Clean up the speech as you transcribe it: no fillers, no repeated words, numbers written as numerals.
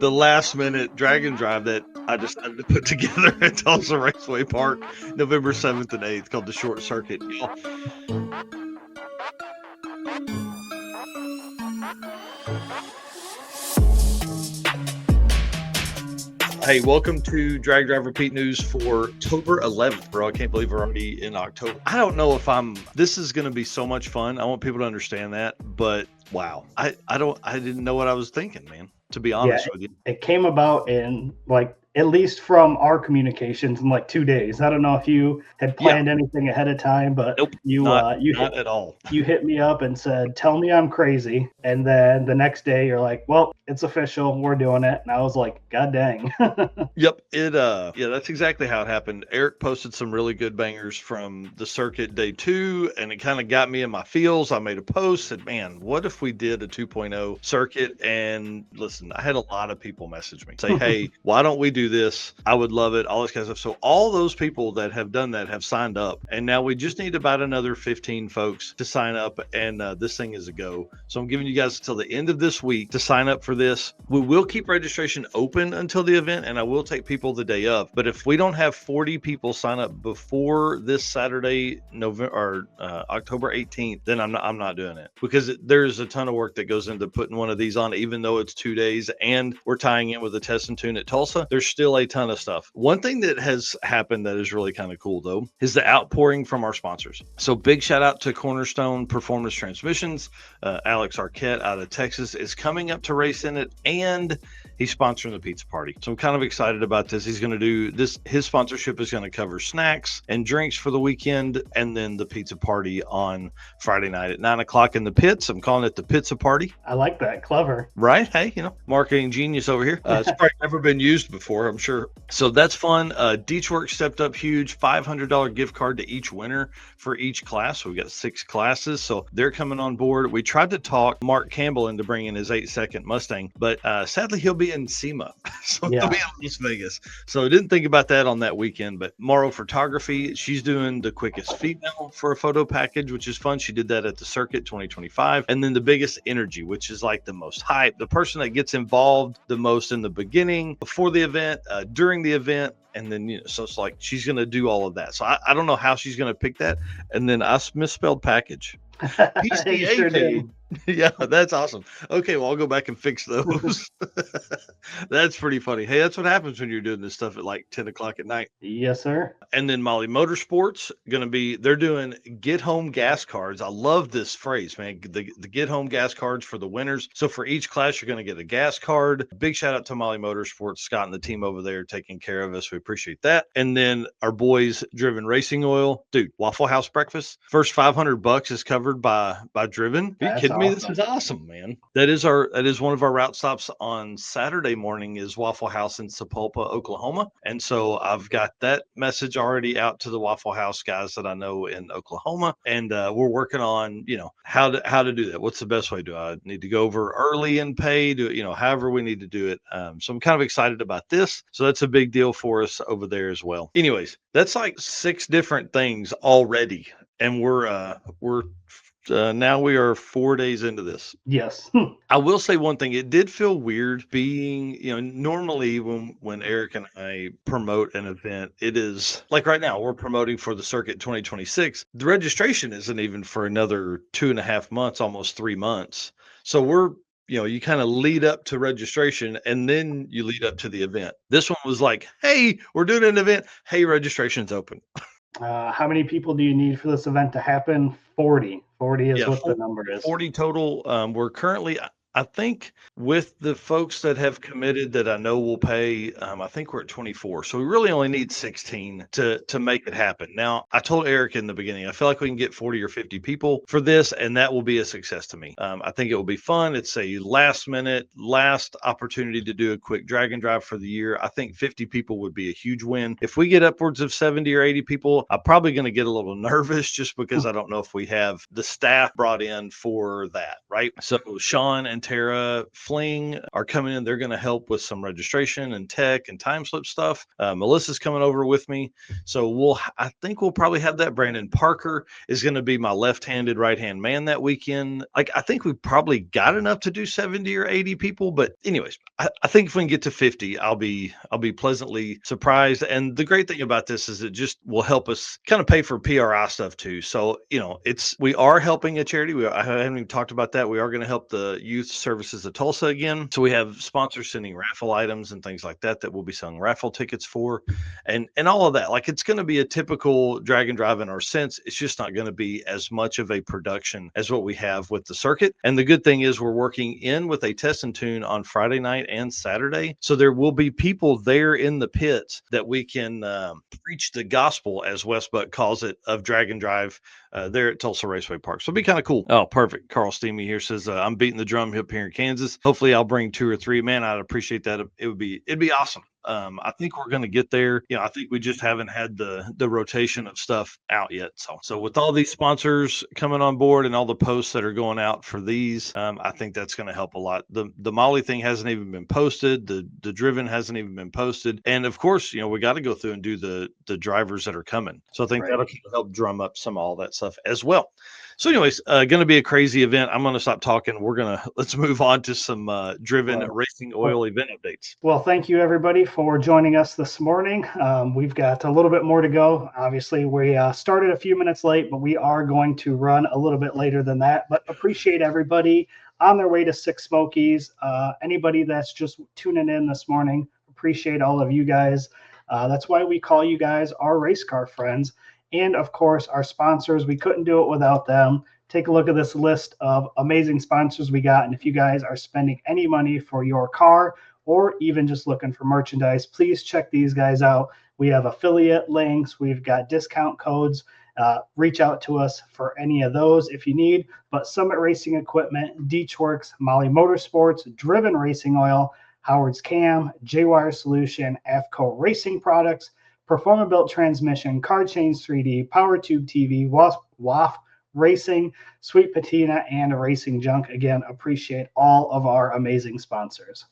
the last minute drag and drive that I decided to put together at Tulsa Raceway Park, November 7th and 8th, called the Short Circuit. Y'all, hey, welcome to Drag Drive Repeat News for October 11th, bro. I can't believe we're already in October. I don't know if this is going to be so much fun. I want people to understand that, but wow. I didn't know what I was thinking, man, to be honest with you. It came about in at least from our communications in 2 days. I don't know if you had planned anything ahead of time, but nope, not at all. You hit me up and said, "Tell me I'm crazy." And then the next day you're like, "Well, it's official. We're doing it." And I was like, "God dang." Yep. That's exactly how it happened. Eric posted some really good bangers from the circuit day 2, and it kind of got me in my feels. I made a post, said, man, what if we did a 2.0 circuit? And listen, I had a lot of people message me, say, hey, why don't we do this? I would love it. All this kind of stuff. So all those people that have done that have signed up. And now we just need about another 15 folks to sign up. And this thing is a go. So I'm giving you guys until the end of this week to sign up for this. We will keep registration open until the event, and I will take people the day of. But if we don't have 40 people sign up before this Saturday, October 18th, then I'm not doing it, because there's a ton of work that goes into putting one of these on, even though it's 2 days and we're tying in with a test and tune at Tulsa. There's still a ton of stuff. One thing that has happened that is really kind of cool, though, is the outpouring from our sponsors. So big shout out to Cornerstone Performance Transmissions. Alex Arquette out of Texas is coming up to race in it, and he's sponsoring the pizza party. So I'm kind of excited about this. He's going to do this. His sponsorship is going to cover snacks and drinks for the weekend, and then the pizza party on Friday night at 9:00 in the pits. I'm calling it the pizza party. I like that. Clever. Right? Hey, marketing genius over here. It's probably never been used before, I'm sure. So that's fun. DWorks stepped up huge, $500 gift card to each winner for each class. So we got 6 classes. So they're coming on board. We tried to talk Mark Campbell into bringing his 8-second Mustang, but sadly he'll be in SEMA. So he'll be in Las Vegas. So I didn't think about that on that weekend. But Morrow Photography, she's doing the quickest female for a photo package, which is fun. She did that at the circuit 2025. And then the biggest energy, which is like the most hype, the person that gets involved the most in the beginning, before the event, during the event. And then, so it's like she's going to do all of that. So I don't know how she's going to pick that. And then I misspelled package. PCA sure did. Yeah, that's awesome. Okay, well, I'll go back and fix those. That's pretty funny. Hey, that's what happens when you're doing this stuff at 10 o'clock at night. Yes, sir. And then Molly Motorsports they're doing get home gas cards. I love this phrase, man. The get home gas cards for the winners. So for each class, you're going to get a gas card. Big shout out to Molly Motorsports, Scott and the team over there taking care of us. We appreciate that. And then our boys, Driven Racing Oil, dude, Waffle House breakfast. First $500 is covered by Driven. Are you kidding me? This is awesome, man. That is one of our route stops on Saturday morning is Waffle House in Sapulpa, Oklahoma. And so I've got that message already out to the Waffle House guys that I know in Oklahoma. And we're working on, how to do that. What's the best way? Do I need to go over early and pay? However we need to do it. So I'm kind of excited about this. So that's a big deal for us over there as well. Anyways, that's 6 different things already. And now we are 4 days into this. Yes. I will say one thing. It did feel weird being, normally when Eric and I promote an event, it is like right now we're promoting for the circuit 2026. The registration isn't even for another 2.5 months, almost 3 months. So you kind of lead up to registration and then you lead up to the event. This one was like, hey, we're doing an event. Hey, registration's open. How many people do you need for this event to happen? 40. 40 is what the number is. 40 total. We're currently, I think, with the folks that have committed that I know will pay, I think we're at 24. So we really only need 16 to make it happen. Now, I told Eric in the beginning, I feel like we can get 40 or 50 people for this, and that will be a success to me. I think it will be fun. It's a last opportunity to do a quick drag and drive for the year. I think 50 people would be a huge win. If we get upwards of 70 or 80 people, I'm probably going to get a little nervous just because I don't know if we have the staff brought in for that, right? So Sean and Pantera, Fling are coming in. They're going to help with some registration and tech and time slip stuff. Melissa's coming over with me. So I think we'll probably have that. Brandon Parker is going to be my left-handed, right-hand man that weekend. Like, I think we probably got enough to do 70 or 80 people, but anyways, I think if we can get to 50, I'll be pleasantly surprised. And the great thing about this is it just will help us kind of pay for PRI stuff too. So, we are helping a charity. I haven't even talked about that. We are going to help the Youth Services of Tulsa again. So we have sponsors sending raffle items and things like that we'll be selling raffle tickets for, and all of that. Like, it's going to be a typical drag and drive in our sense. It's just not going to be as much of a production as what we have with the circuit. And the good thing is we're working in with a test and tune on Friday night and Saturday. So there will be people there in the pits that we can preach the gospel, as Wes Buck calls it, of drag and drive there at Tulsa Raceway Park. So it'll be kind of cool. Oh, perfect. Carl Steamy here says, I'm beating the drum up here in Kansas. Hopefully I'll bring 2 or 3. Man, I'd appreciate that. It'd be awesome. I think we're going to get there. I think we just haven't had the rotation of stuff out yet. So with all these sponsors coming on board and all the posts that are going out for these, I think that's going to help a lot. The Molly thing hasn't even been posted. The driven hasn't even been posted. And of course, we got to go through and do the drivers that are coming. So I think that'll help drum up some of all that stuff as well. So anyways, going to be a crazy event. I'm going to stop talking. Let's move on to some driven racing oil event updates. Well, thank you everybody for joining us this morning. We've got a little bit more to go. Obviously, we started a few minutes late, but we are going to run a little bit later than that. But appreciate everybody on their way to Six Smokies. Anybody that's just tuning in this morning, appreciate all of you guys. That's why we call you guys our race car friends. And of course, our sponsors, we couldn't do it without them. Take a look at this list of amazing sponsors we got. And if you guys are spending any money for your car or even just looking for merchandise, please check these guys out. We have affiliate links. We've got discount codes. Reach out to us for any of those if you need. But Summit Racing Equipment, DWorks, Molly Motorsports, Driven Racing Oil, Howard's Cam, J-Wire Solution, AFCO Racing Products, Performa Built Transmission, Car Chains 3D, Power Tube TV, WAF Racing, Sweet Patina, and Racing Junk. Again, appreciate all of our amazing sponsors.